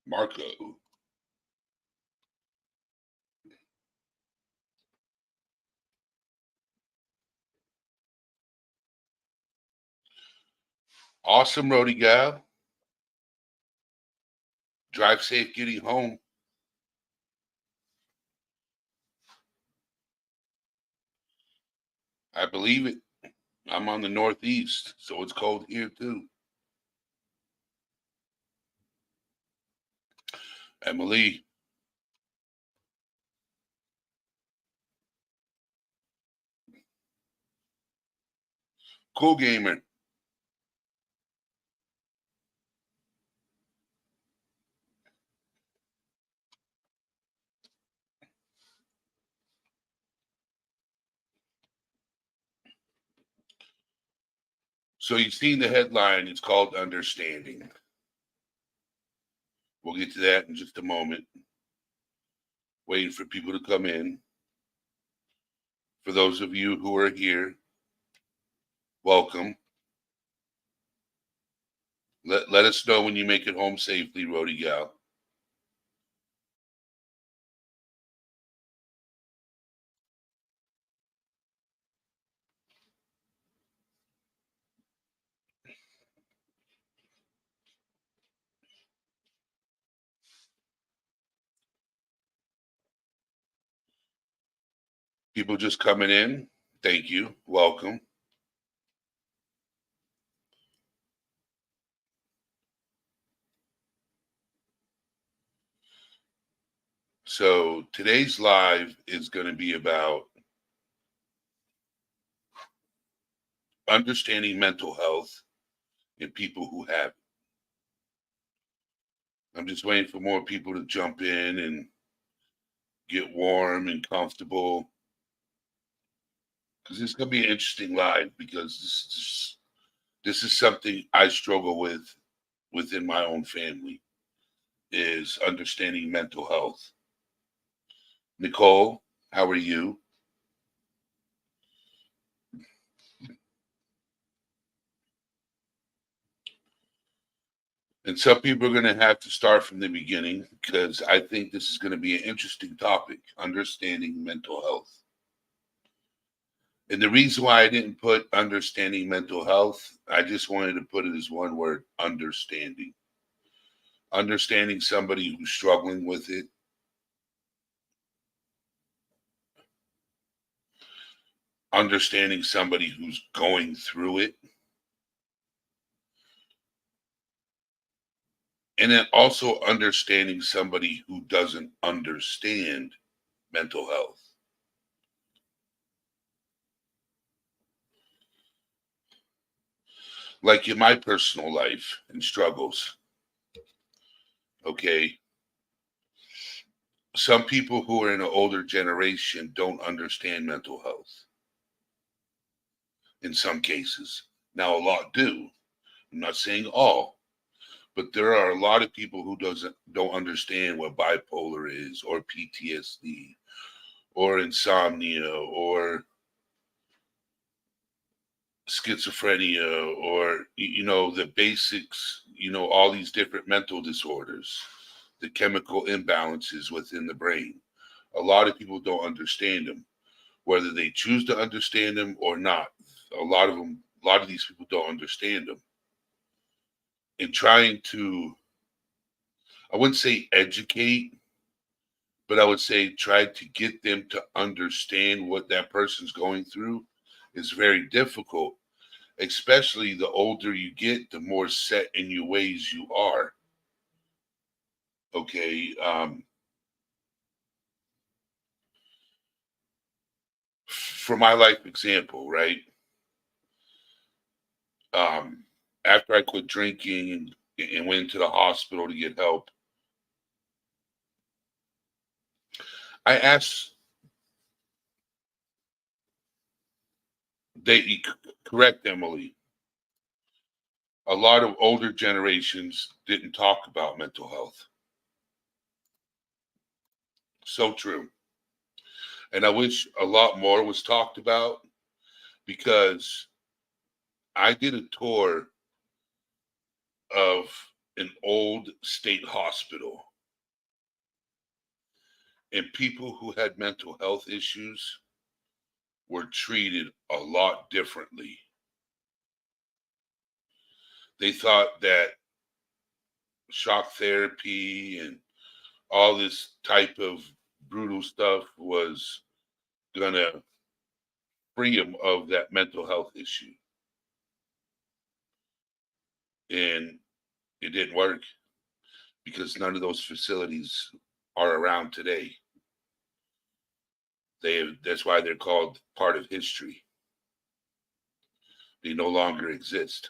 Marco. Awesome, Rody gal. Drive safe getting home. I believe it. I'm on the Northeast, so it's cold here too. Emily, cool gamer. So you've seen the headline. It's called Understanding. We'll get to that in just a moment. Waiting for people to come in. For those of you who are here, welcome. Let us know when you make it home safely, Rody gal. People just coming in. Thank you. Welcome. So today's live is going to be about understanding mental health in people who have it. I'm just waiting for more people to jump in and get warm and comfortable because it's going to be an interesting live because this is something I struggle with within my own family is understanding mental health. Nicole, how are you? And some people are going to have to start from the beginning because I think this is going to be an interesting topic, understanding mental health. And the reason why I didn't put understanding mental health, I just wanted to put it as one word, understanding. Understanding somebody who's struggling with it, understanding somebody who's going through it, and then also understanding somebody who doesn't understand mental health. Like in my personal life and struggles, okay, some people who are in an older generation don't understand mental health in some cases. Now, a lot do. I'm not saying all, but there are a lot of people who don't understand what bipolar is or PTSD or insomnia or schizophrenia or the basics, all these different mental disorders, the chemical imbalances within the brain. A lot of people don't understand them, whether they choose to understand them or not. A lot of these people don't understand them. And trying to, I wouldn't say educate, but I would say try to get them to understand what that person's going through is very difficult, especially the older you get, the more set in your ways you are. Okay. For my life example, right? Um, After I quit drinking and went to the hospital to get help, I asked, correct, Emily, a lot of older generations didn't talk about mental health. So true. And I wish a lot more was talked about because I did a tour of an old state hospital, and people who had mental health issues were treated a lot differently. They thought that shock therapy and all this type of brutal stuff was gonna free them of that mental health issue, and it didn't work because none of those facilities are around today. That's why they're called part of history. They no longer exist.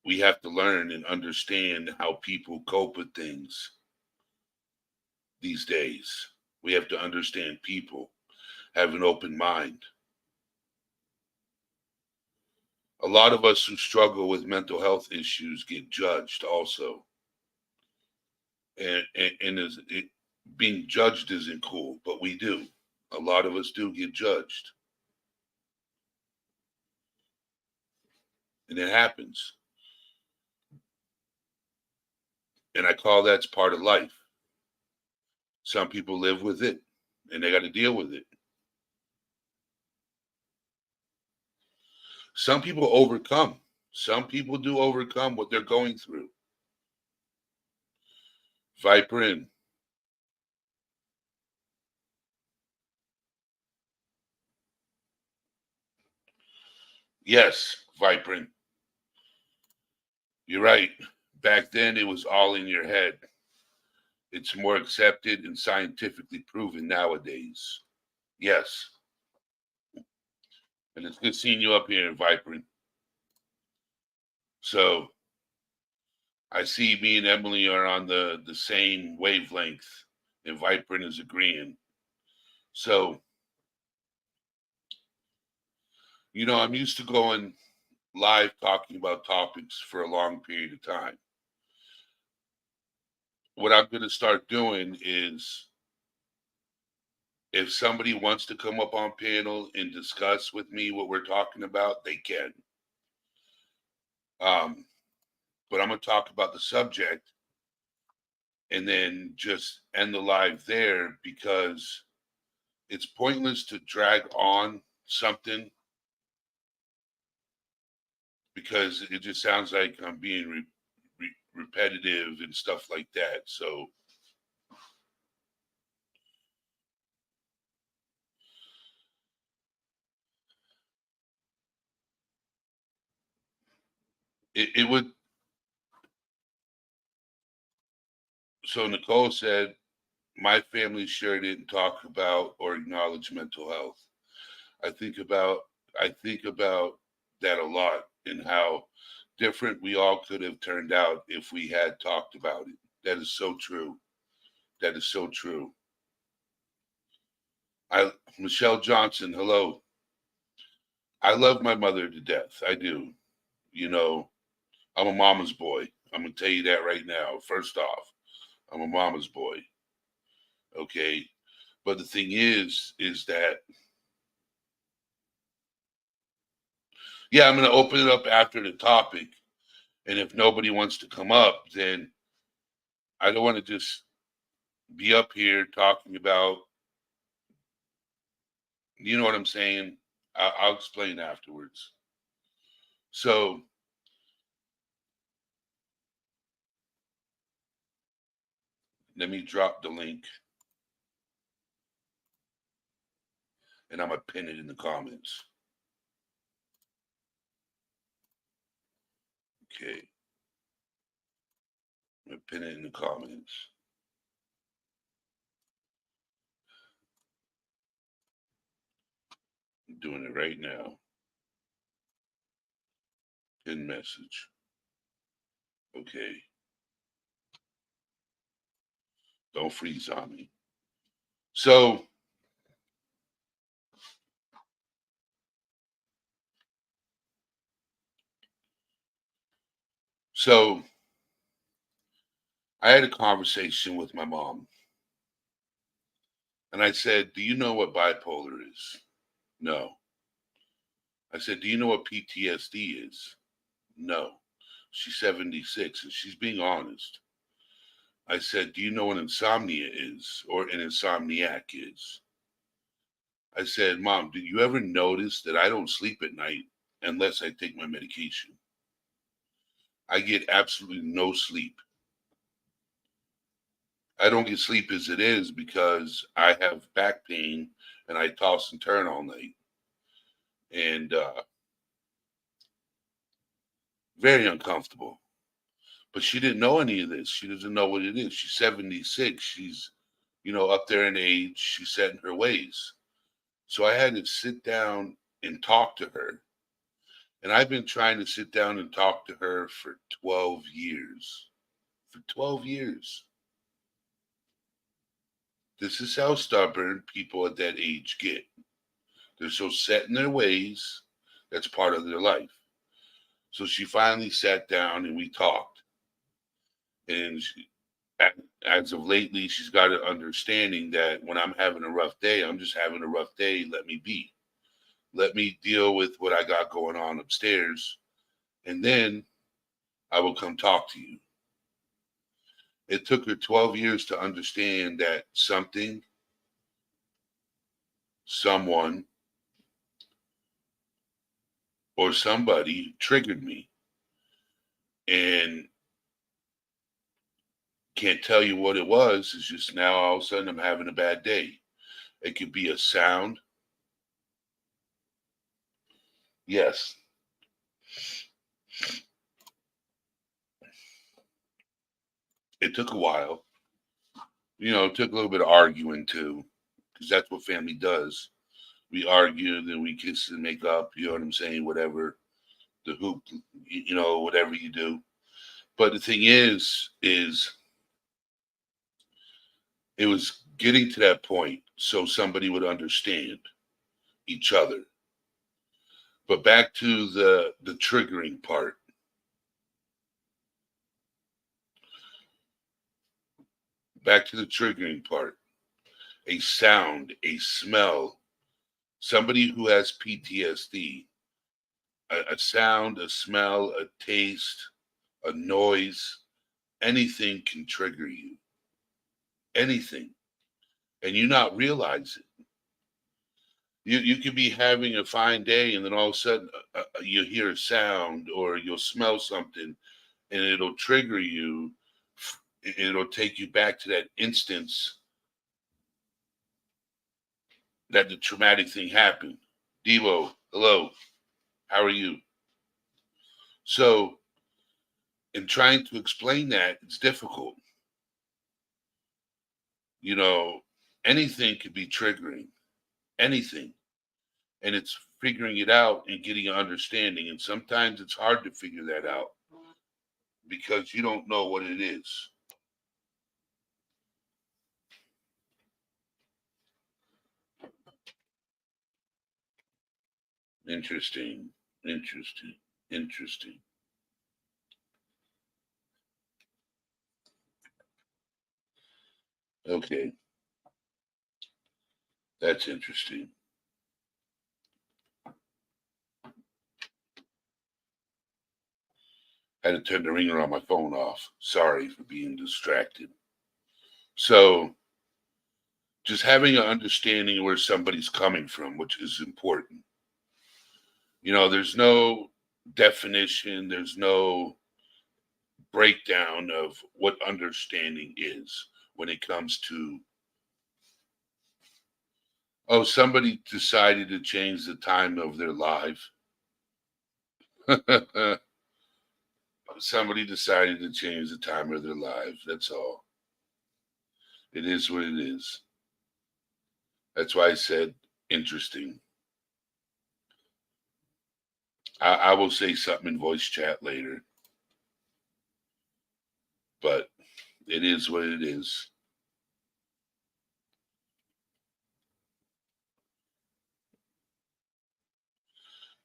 We have to learn and understand how people cope with things these days. We have to understand people, have an open mind. A lot of us who struggle with mental health issues get judged also. And being judged isn't cool, but we do. A lot of us do get judged. And it happens. And I call that's part of life. Some people live with it and they got to deal with it. Some people overcome. Some people do overcome what they're going through. Viper in. Yes, Viper. You're right. Back then, it was all in your head. It's more accepted and scientifically proven nowadays. Yes. And it's good seeing you up here, Viper. So I see me and Emily are on the same wavelength, and Viper is agreeing. So, I'm used to going live talking about topics for a long period of time. What I'm going to start doing is if somebody wants to come up on panel and discuss with me what we're talking about, they can. But I'm going to talk about the subject and then just end the live there because it's pointless to drag on something because it just sounds like I'm being repetitive and stuff like that. So it would. So Nicole said, my family sure didn't talk about or acknowledge mental health. I think about I think about that a lot and how different we all could have turned out if we had talked about it. That is so true. That is so true. Michelle Johnson, hello. I love my mother to death. I do. You know, I'm a mama's boy. I'm gonna tell you that right now. First off, I'm a mama's boy. Okay. But the thing is that yeah, I'm gonna open it up after the topic. And if nobody wants to come up, then I don't want to just be up here talking about, you know what I'm saying? I'll explain afterwards. So let me drop the link and I'm going to pin it in the comments. Okay. I'm going to pin it in the comments. I'm doing it right now. Pin message. Okay. Don't freeze on me. So I had a conversation with my mom. And I said, do you know what bipolar is? No. I said, do you know what PTSD is? No. She's 76 and she's being honest. I said, do you know what insomnia is or an insomniac is? I said, Mom, did you ever notice that I don't sleep at night unless I take my medication? I get absolutely no sleep. I don't get sleep as it is because I have back pain and I toss and turn all night. And very uncomfortable. But she didn't know any of this. She doesn't know what it is. She's 76. She's, up there in age. She's set in her ways. So I had to sit down and talk to her. And I've been trying to sit down and talk to her for 12 years. For 12 years. This is how stubborn people at that age get. They're so set in their ways. That's part of their life. So she finally sat down and we talked. And as of lately, she's got an understanding that when I'm having a rough day, I'm just having a rough day. Let me be. Let me deal with what I got going on upstairs. And then I will come talk to you. It took her 12 years to understand that something, someone, or somebody triggered me. And can't tell you what it was. It's just now all of a sudden I'm having a bad day. It could be a sound. Yes. It took a while. It took a little bit of arguing too, because that's what family does. We argue, then we kiss and make up, you know what I'm saying? Whatever the hoop, whatever you do. But the thing is it was getting to that point so somebody would understand each other. But back to the triggering part. Back to the triggering part. A sound, a smell, somebody who has PTSD, a sound, a smell, a taste, a noise, anything can trigger you. Anything. And you not realize it. You could be having a fine day and then all of a sudden you hear a sound or you'll smell something and it'll trigger you. It'll take you back to that instance that the traumatic thing happened. Devo, hello. How are you? So, in trying to explain that, it's difficult. Anything could be triggering, anything. And it's figuring it out and getting an understanding. And sometimes it's hard to figure that out because you don't know what it is. Interesting, interesting, interesting. Okay, that's interesting. I had to turn the ringer on my phone off. Sorry for being distracted. So, just having an understanding of where somebody's coming from, which is important. There's no definition, there's no breakdown of what understanding is when it comes to, somebody decided to change the time of their life. Somebody decided to change the time of their life. That's all. It is what it is. That's why I said interesting. I will say something in voice chat later, but it is what it is.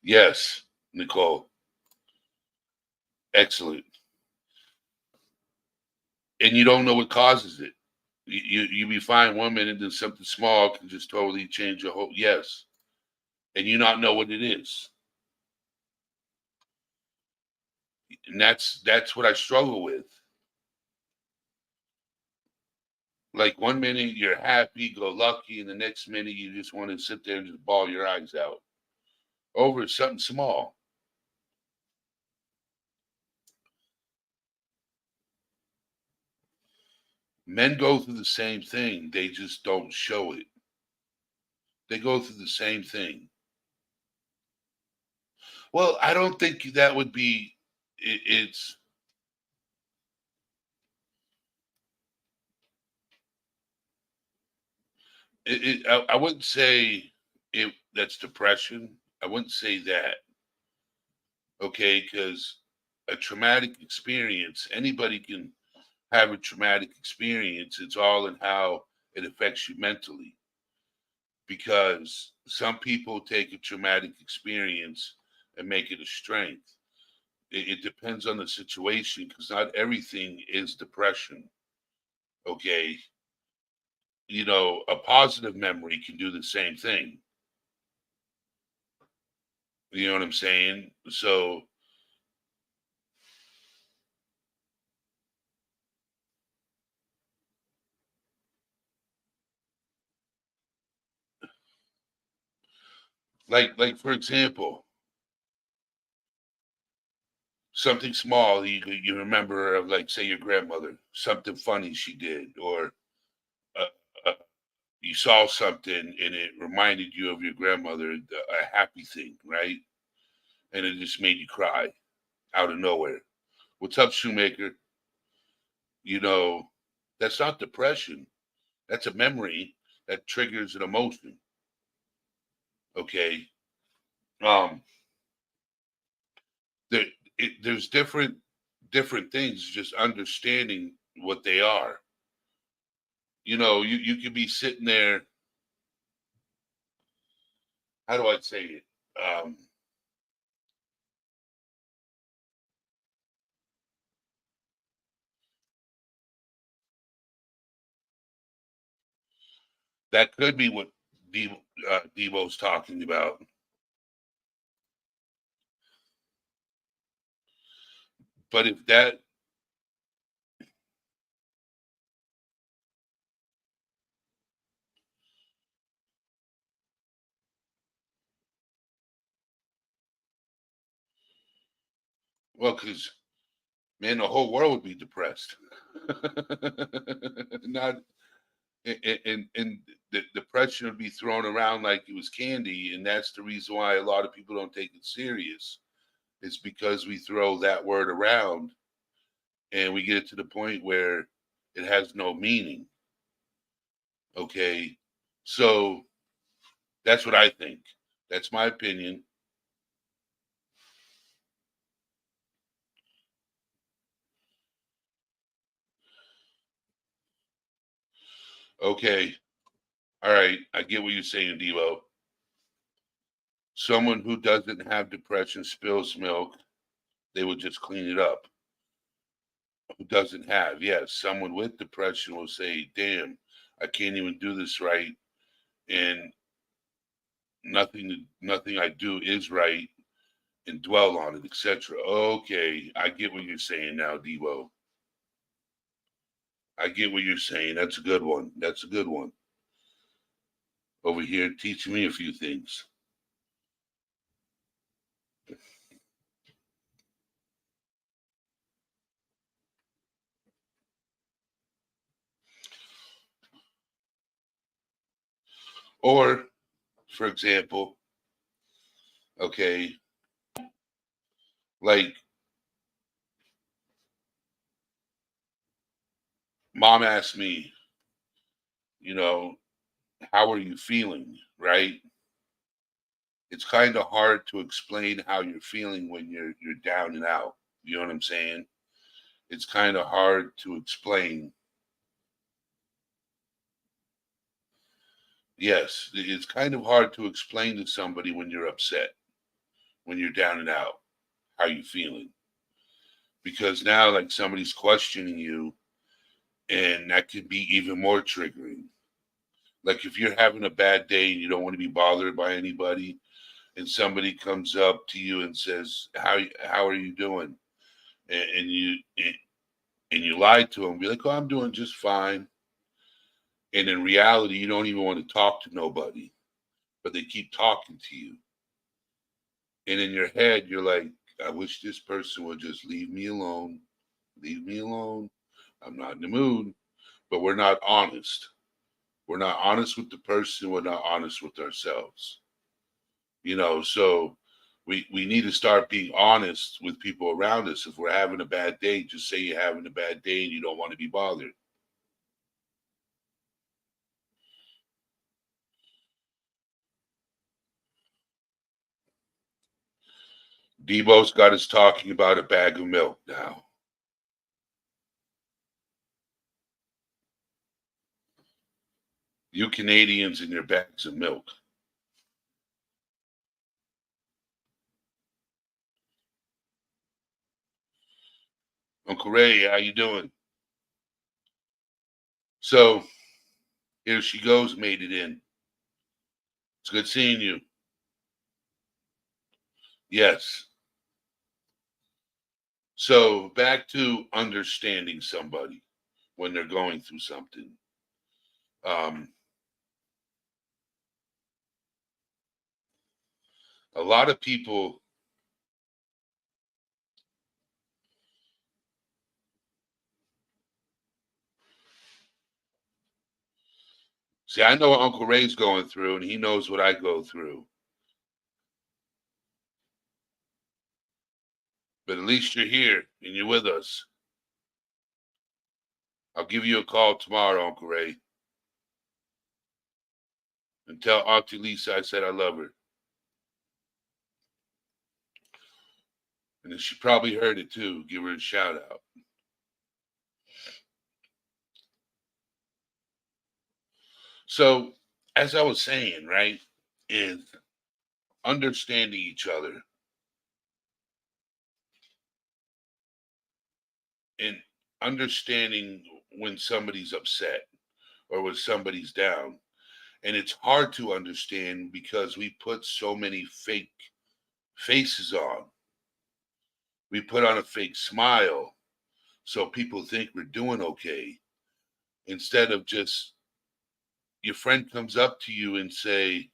Yes, Nicole. Excellent. And you don't know what causes it. You be fine 1 minute, then something small can just totally change your whole. Yes, and you not know what it is. And that's what I struggle with. Like one minute you're happy, go lucky, and the next minute you just want to sit there and just bawl your eyes out over something small. Men go through the same thing. They just don't show it. They go through the same thing. Well, I don't think that would be it's I wouldn't say it that's depression. I wouldn't say that. Okay, because a traumatic experience, anybody can have a traumatic experience. It's all in how it affects you mentally. Because some people take a traumatic experience and make it a strength. It depends on the situation because not everything is depression. Okay. A positive memory can do the same thing. You know what I'm saying? So, like for example, something small you remember of, like, say, your grandmother, something funny she did, or uh, uh, you saw something and it reminded you of your grandmother, a happy thing, right? And it just made you cry out of nowhere. What's up, Shoemaker? You know, that's not depression. That's a memory that triggers an emotion. Okay. Um, there, there's different things. Just understanding what they are. You could be sitting there. How do I say it? Um, that could be what Debo's talking about. But if that, well, because man, the whole world would be depressed. Not and the depression would be thrown around like it was candy, and that's the reason why a lot of people don't take it serious. It's because we throw that word around, and we get to the point where it has no meaning. Okay, so that's what I think. That's my opinion. Okay, all right, I get what you're saying, Devo. Someone who doesn't have depression spills milk, they will just clean it up. Who doesn't have? Yes, someone with depression will say, "Damn, I can't even do this right, and nothing I do is right," and dwell on it, etc. Okay, I get what you're saying now, Devo. I get what you're saying. That's a good one. That's a good one. Over here teaching me a few things. Or, for example, okay, like mom asked me, you know, how are you feeling, right? It's kind of hard to explain how you're feeling when you're down and out. You know what I'm saying? It's kind of hard to explain. Yes, it's kind of hard to explain to somebody when you're upset, when you're down and out, how you feeling. Because now like somebody's questioning you and that could be even more triggering. Like if you're having a bad day and you don't want to be bothered by anybody and somebody comes up to you and says, how are you doing?" and you lied to them, be like, "Oh, I'm doing just fine." And in reality, you don't even want to talk to nobody, but they keep talking to you. And in your head, you're like, "I wish this person would just leave me alone. Leave me alone. I'm not in the mood." But we're not honest. We're not honest with the person. We're not honest with ourselves. So we need to start being honest with people around us. If we're having a bad day, just say you're having a bad day and you don't want to be bothered. Debo's got us talking about a bag of milk now. You Canadians and your bags of milk. Uncle Ray, how you doing? So here she goes, made it in. It's good seeing you. Yes. So back to understanding somebody when they're going through something. Um, a lot of people see, I know what Uncle Ray's going through, and he knows what I go through. But at least you're here and you're with us. I'll give you a call tomorrow, Uncle Ray, and tell Auntie Lisa I said I love her. And then she probably heard it too. Give her a shout out. So, as I was saying, right, is understanding each other and understanding when somebody's upset or when somebody's down. And it's hard to understand because we put so many fake faces on. We put on a fake smile so people think we're doing okay instead of just your friend comes up to you and say,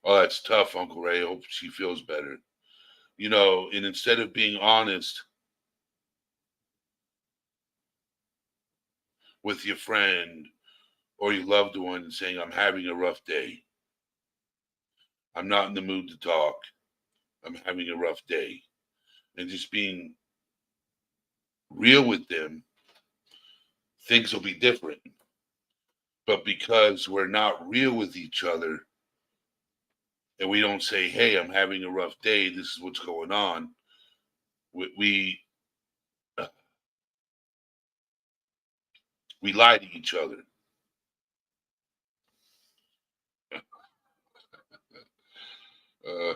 "Oh, that's tough, Uncle Ray. I hope she feels better." And instead of being honest with your friend or your loved one and saying, "I'm having a rough day. I'm not in the mood to talk. I'm having a rough day." And just being real with them, things will be different. But because we're not real with each other and we don't say, "Hey, I'm having a rough day. This is what's going on," we uh, we lie to each other. Uh,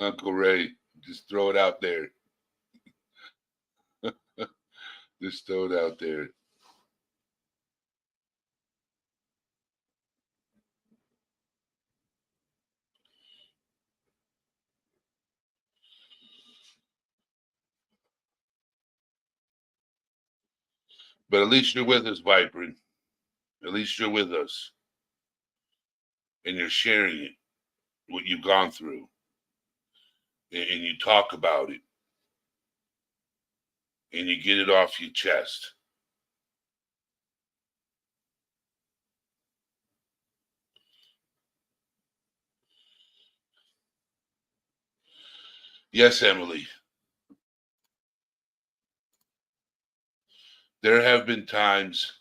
Uncle Ray, just throw it out there. Just throw it out there. But at least you're with us, Vibrant. At least you're with us and you're sharing it, what you've gone through, and you talk about it and you get it off your chest. Yes, Emily, there have been times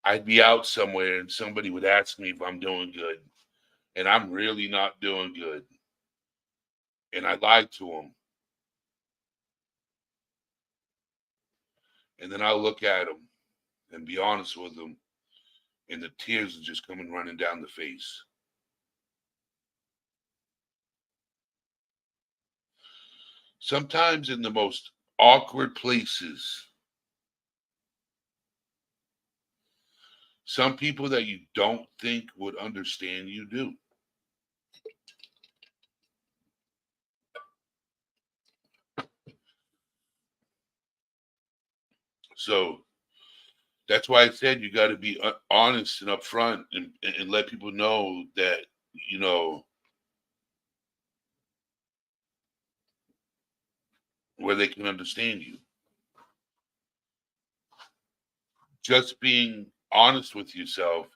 I'd be out somewhere and somebody would ask me if I'm doing good, and I'm really not doing good. And I lied to them. And then I'll look at them and be honest with them, and the tears are just coming running down the face. Sometimes in the most awkward places, Some people that you don't think would understand you do. So that's why I said you got to be honest and upfront and let people know that, you know, where they can understand you. Just being honest with yourself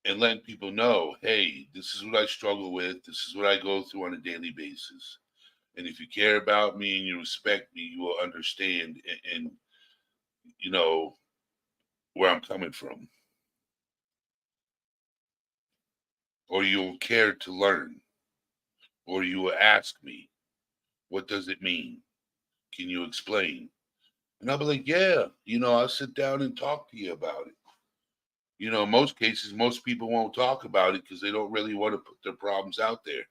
and letting people know, hey, this is what I struggle with. This is what I go through on a daily basis. And if you care about me and you respect me, you will understand and you know where I'm coming from. Or you'll care to learn. Or you will ask me, what does it mean? Can you explain? And I'll be like, yeah, I'll sit down and talk to you about it. Most cases, most people won't talk about it because they don't really want to put their problems out there.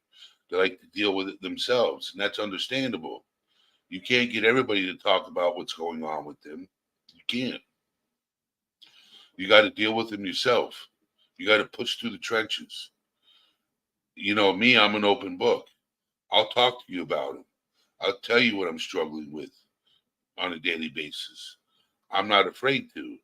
They like to deal with it themselves, and that's understandable. You can't get everybody to talk about what's going on with them. You can't. You got to deal with them yourself. You got to push through the trenches. Me, I'm an open book. I'll talk to you about it. I'll tell you what I'm struggling with on a daily basis. I'm not afraid to.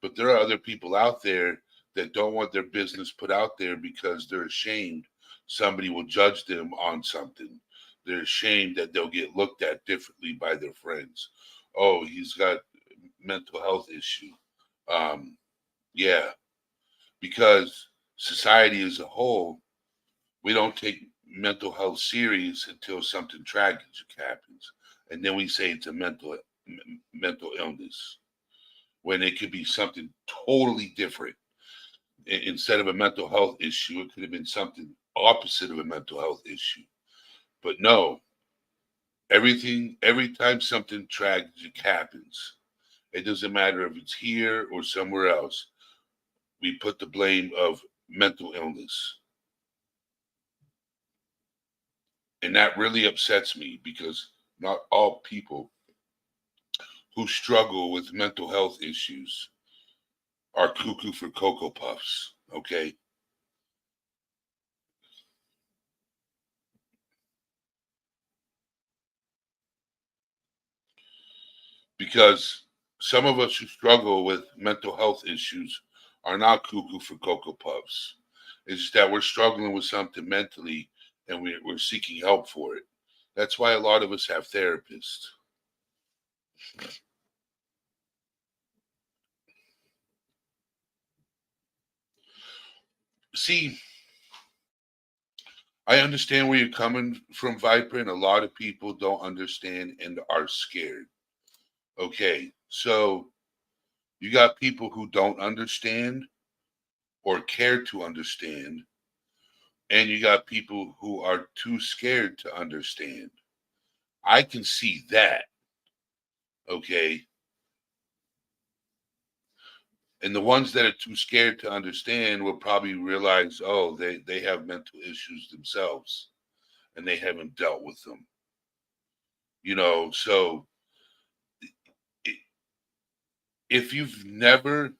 But there are other people out there that don't want their business put out there because they're ashamed somebody will judge them on something. They're ashamed that they'll get looked at differently by their friends. Oh, he's got mental health issue. Um, yeah, because society as a whole, we don't take mental health serious until something tragic happens, and then we say it's a mental illness when it could be something totally different. Instead of a mental health issue, it could have been something opposite of a mental health issue. But no, every time something tragic happens, it doesn't matter if it's here or somewhere else, we put the blame of mental illness. And that really upsets me because not all people who struggle with mental health issues are cuckoo for Cocoa Puffs, okay? Because some of us who struggle with mental health issues are not cuckoo for Cocoa Puffs. It's just that we're struggling with something mentally and we're seeking help for it. That's why a lot of us have therapists. See, I understand where you're coming from, Viper, and a lot of people don't understand and are scared. Okay, so you got people who don't understand or care to understand, and you got people who are too scared to understand. I can see that. Okay. And the ones that are too scared to understand will probably realize, oh, they have mental issues themselves and they haven't dealt with them. So if you've never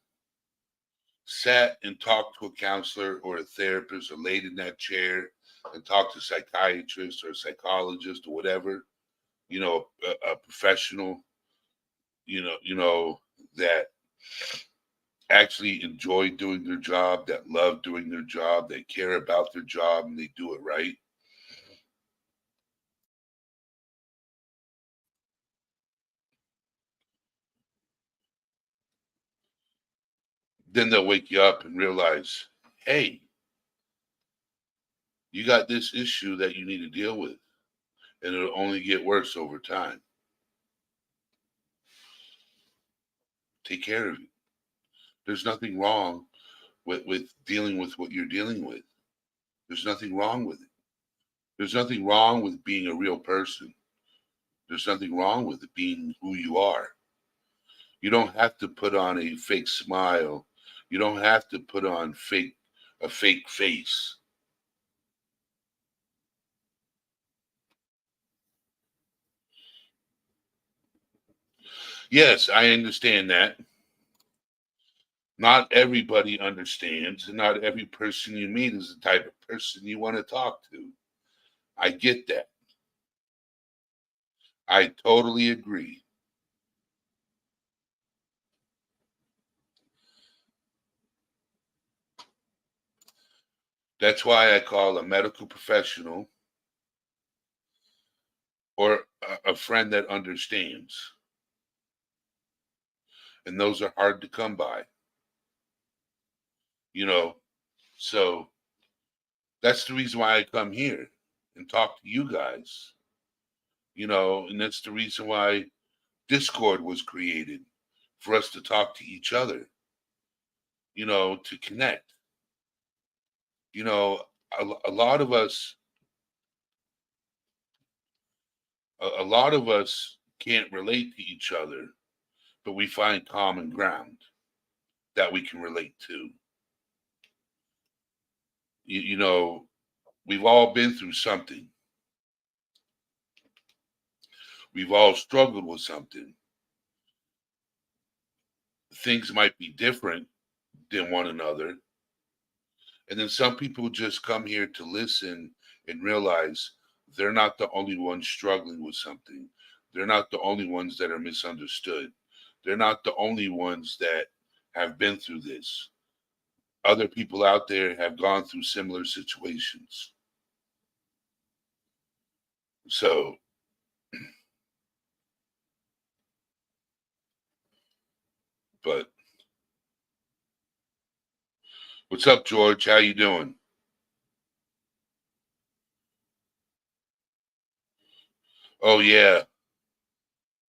sat and talked to a counselor or a therapist or laid in that chair and talked to a psychiatrist or a psychologist or whatever, a professional, that actually enjoy doing their job, that love doing their job, they care about their job, and they do it right. Then they'll wake you up and realize, hey, you got this issue that you need to deal with, and it'll only get worse over time. Take care of it. There's nothing wrong with dealing with what you're dealing with. There's nothing wrong with it. There's nothing wrong with being a real person. There's nothing wrong with it being who you are. You don't have to put on a fake smile. You don't have to put on a fake face. Yes, I understand that. Not everybody understands, and not every person you meet is the type of person you want to talk to. I get that. I totally agree. That's why I call a medical professional or a friend that understands. And those are hard to come by, you know. So that's the reason why I come here and talk to you guys, and that's the reason why Discord was created, for us to talk to each other, to connect. You know, a lot of us, a lot of us can't relate to each other, but we find common ground that we can relate to. You know, we've all been through something. We've all struggled with something. Things might be different than one another. And then some people just come here to listen and realize they're not the only ones struggling with something. They're not the only ones that are misunderstood. They're not the only ones that have been through this. Other people out there have gone through similar situations. So, but what's up, George? How you doing? Oh yeah,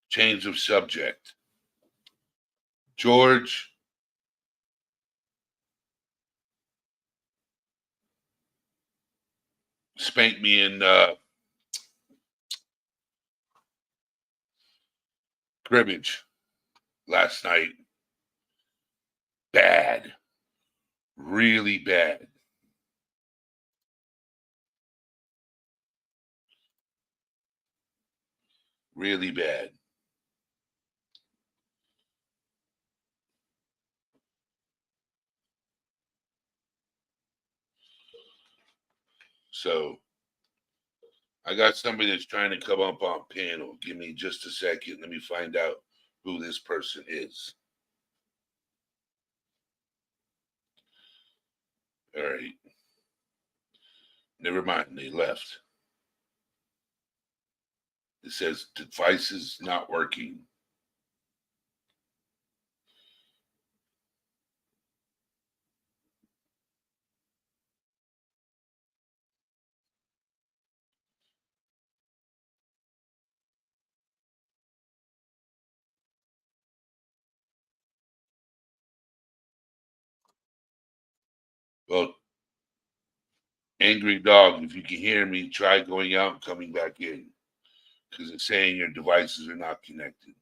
change of subject. George spanked me in cribbage last night. Bad, really bad. Really bad. So I got somebody that's trying to come up on panel. Give me just a second. Let me find out who this person is. All right. Never mind. They left. It says devices not working. Well, angry dog, if you can hear me, try going out and coming back in because it's saying your devices are not connected.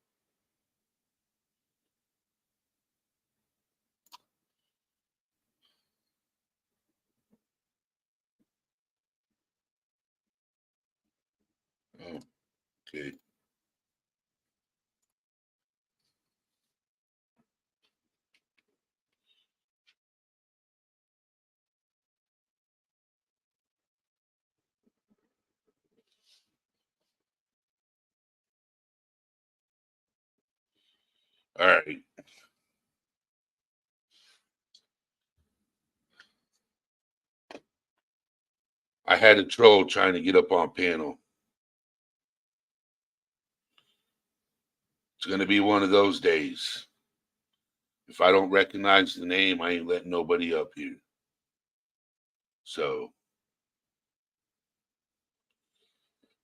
Oh, okay. All right. I had a troll trying to get up on panel. It's going to be one of those days. If I don't recognize the name, I ain't letting nobody up here. So,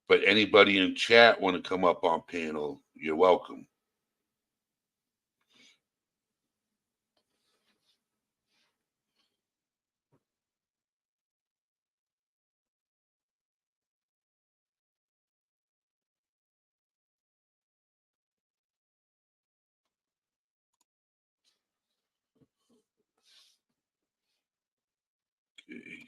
but anybody in chat want to come up on panel, you're welcome. Okay.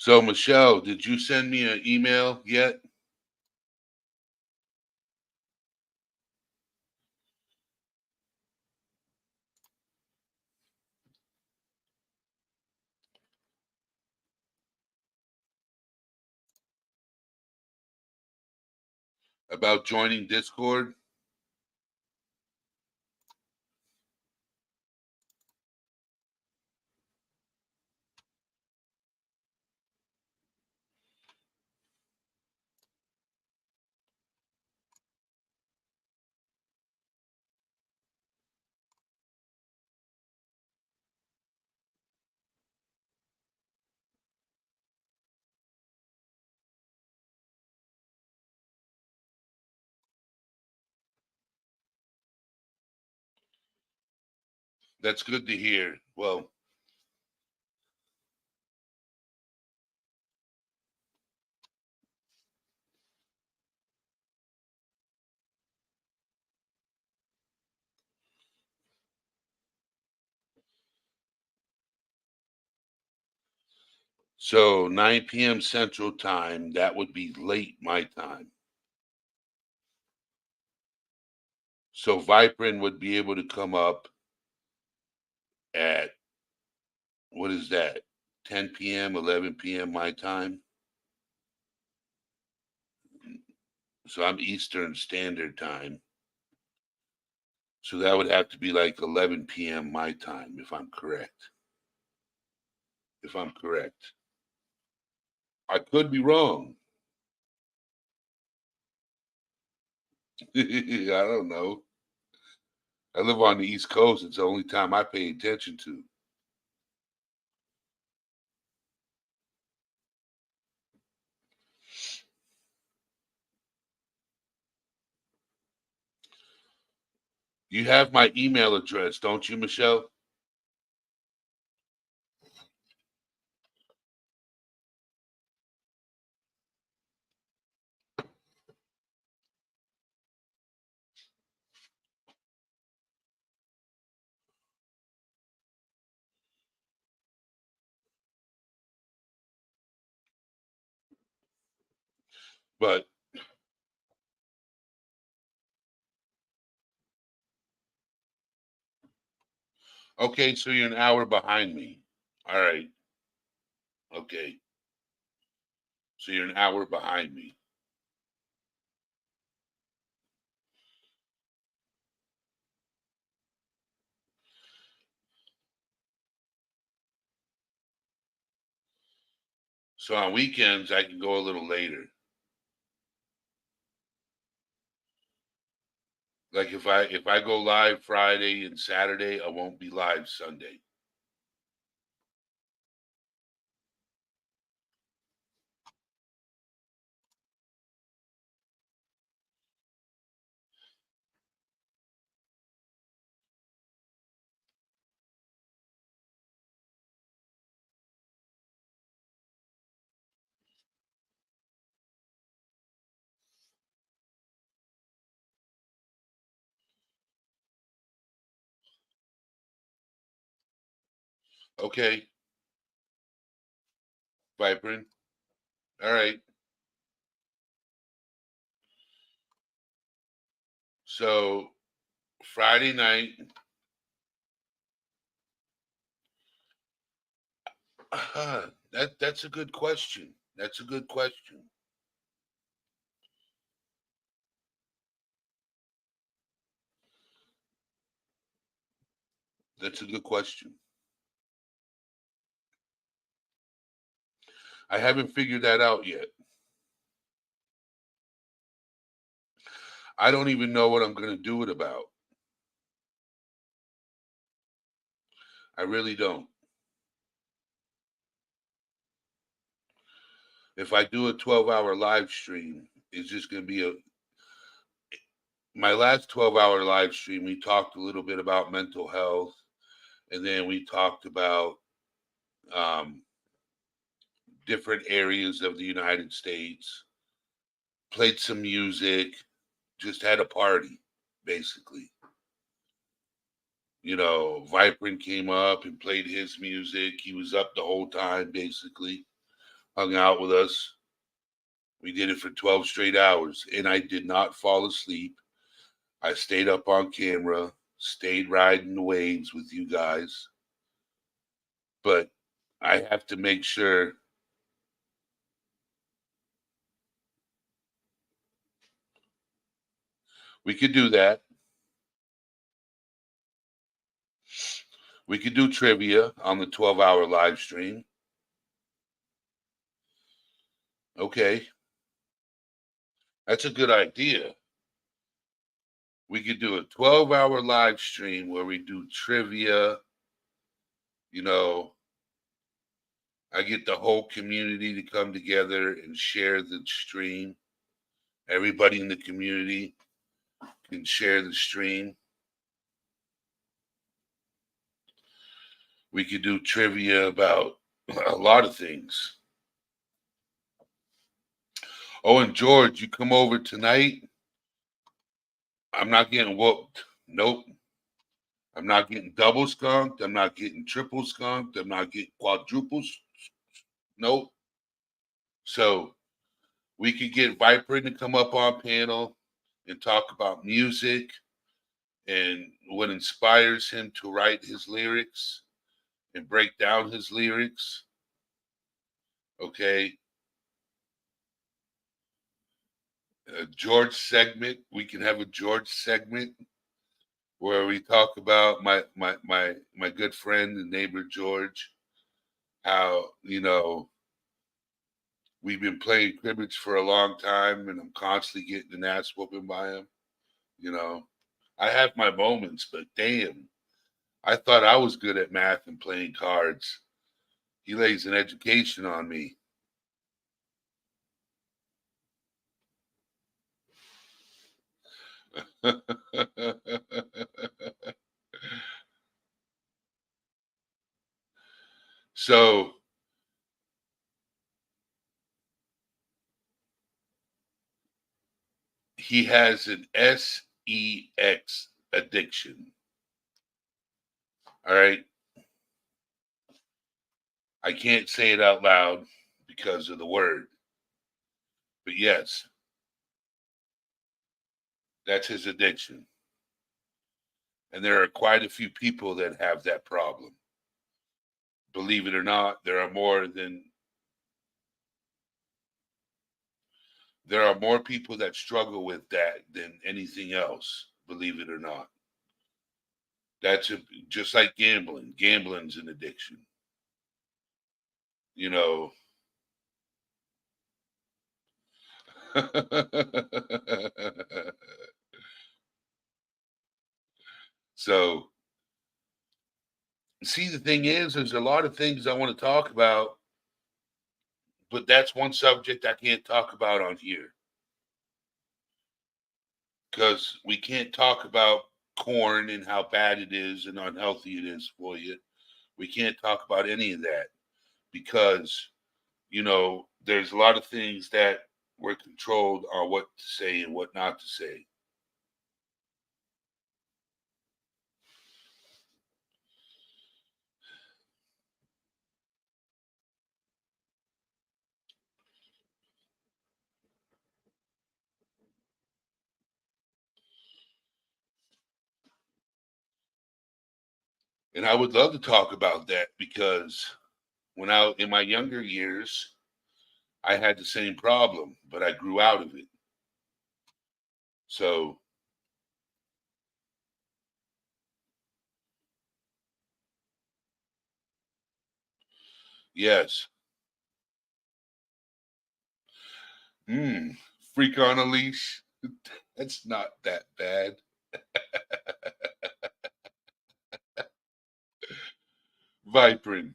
So, Michelle, did you send me an email yet about joining Discord? That's good to hear. Well, so 9 p.m. Central Time, that would be late my time. So Viprin would be able to come up at, what is that? 10 p.m., 11 p.m. my time. So I'm Eastern Standard Time. So that would have to be like 11 p.m. my time, if I'm correct. If I'm correct. I could be wrong. I don't know. I live on the East Coast. It's the only time I pay attention to. You have my email address, don't you, Michelle? But okay, so you're an hour behind me. All right. Okay. So you're an hour behind me. So on weekends I can go a little later. Like if I go live Friday and Saturday, I won't be live Sunday. Okay, Viprin. All right. So Friday night, that's a good question. That's a good question. That's a good question. I haven't figured that out yet. I don't even know what I'm going to do it about. I really don't. If I do a 12-hour live stream, it's just going to be a my last 12-hour live stream. We talked a little bit about mental health, and then we talked about um, different areas of the United States, played some music, just had a party, basically. Viprin came up and played his music. He was up the whole time, basically. hung out with us. We did it for 12 straight hours, and I did not fall asleep. I stayed up on camera, stayed riding the waves with you guys. But I have to make sure we could do that. We could do trivia on the 12-hour live stream. Okay. That's a good idea. We could do a 12-hour live stream where we do trivia. You know, I get the whole community to come together and share the stream. Everybody in the community can share the stream. We could do trivia about a lot of things. Oh, and George, you come over tonight. I'm not getting whooped. Nope. I'm not getting double skunked. I'm not getting triple skunked. I'm not getting quadruples. Nope. So we could get Viper to come up on panel and talk about music and what inspires him to write his lyrics and break down his lyrics. Okay. A George segment. We can have a George segment where we talk about my good friend and neighbor George, how we've been playing cribbage for a long time and I'm constantly getting an ass whooping by him. I have my moments, but damn, I thought I was good at math and playing cards. He lays an education on me. So he has an sex addiction. All right. I can't say it out loud because of the word. But yes, that's his addiction. And there are quite a few people that have that problem. Believe it or not, there are more people that struggle with that than anything else, believe it or not. Just like gambling. Gambling's an addiction. You know. So, see, the thing is, there's a lot of things I want to talk about, but that's one subject I can't talk about on here because we can't talk about corn and how bad it is and unhealthy it is for you. We can't talk about any of that because, there's a lot of things that we're controlled on what to say and what not to say. And I would love to talk about that because when in my younger years, I had the same problem, but I grew out of it. So, yes. Freak on a leash. That's not that bad. Viprin.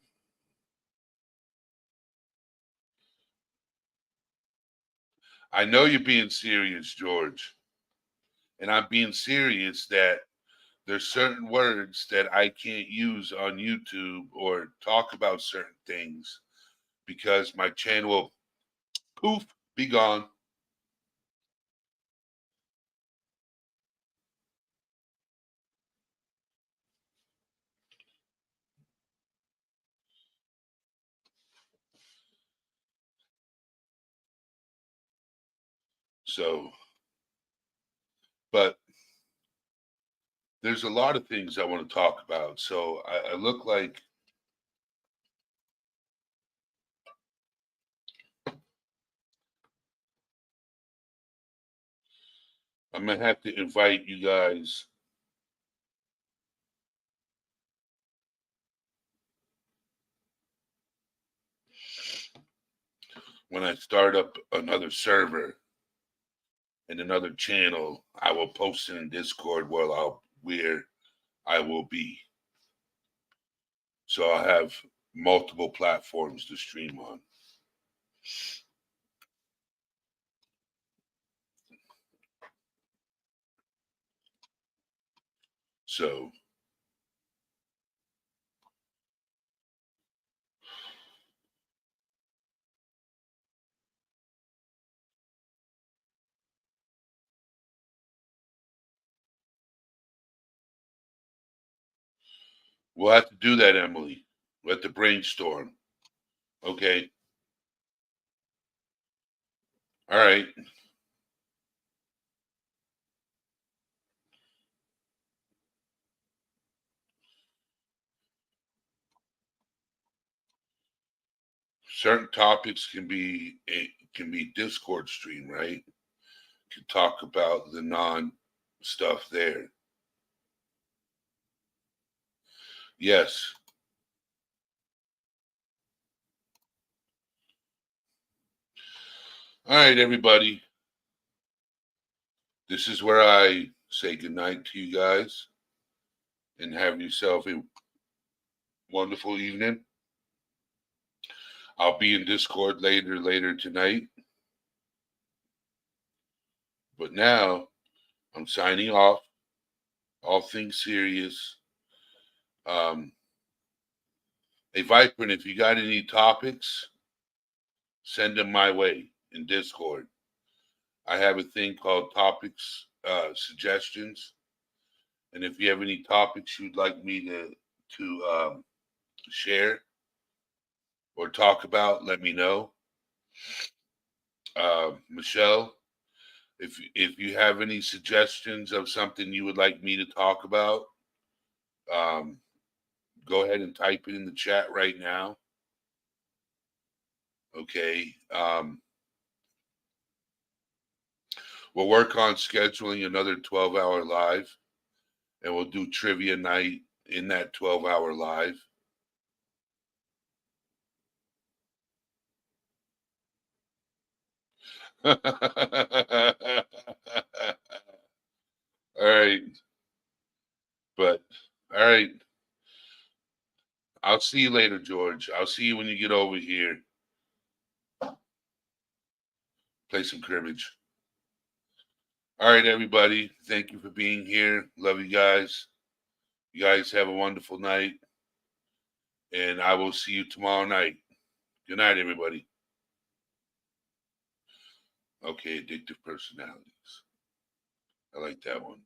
I know you're being serious, George. And I'm being serious that there's certain words that I can't use on YouTube or talk about certain things because my channel will poof, be gone. So, but there's a lot of things I want to talk about. So I look like I'm gonna have to invite you guys when I start up another server and another channel. I will post it in Discord where I will be. So I'll have multiple platforms to stream on. So we'll have to do that, Emily. We'll have to brainstorm. Okay. All right. Certain topics can be Discord stream, right? Can talk about the non stuff there. Yes. All right, everybody. This is where I say goodnight to you guys and have yourself a wonderful evening. I'll be in Discord later tonight. But now I'm signing off. All things serious. Hey, Viper, if you got any topics, send them my way in Discord. I have a thing called topics suggestions, and if you have any topics you'd like me to share or talk about, let me know. Michelle, if you have any suggestions of something you would like me to talk about, um, go ahead and type it in the chat right now. Okay. We'll work on scheduling another 12-hour live, and we'll do trivia night in that 12-hour live. All right. But, all right. I'll see you later, George. I'll see you when you get over here. Play some cribbage. All right, everybody. Thank you for being here. Love you guys. You guys have a wonderful night. And I will see you tomorrow night. Good night, everybody. Okay, addictive personalities. I like that one.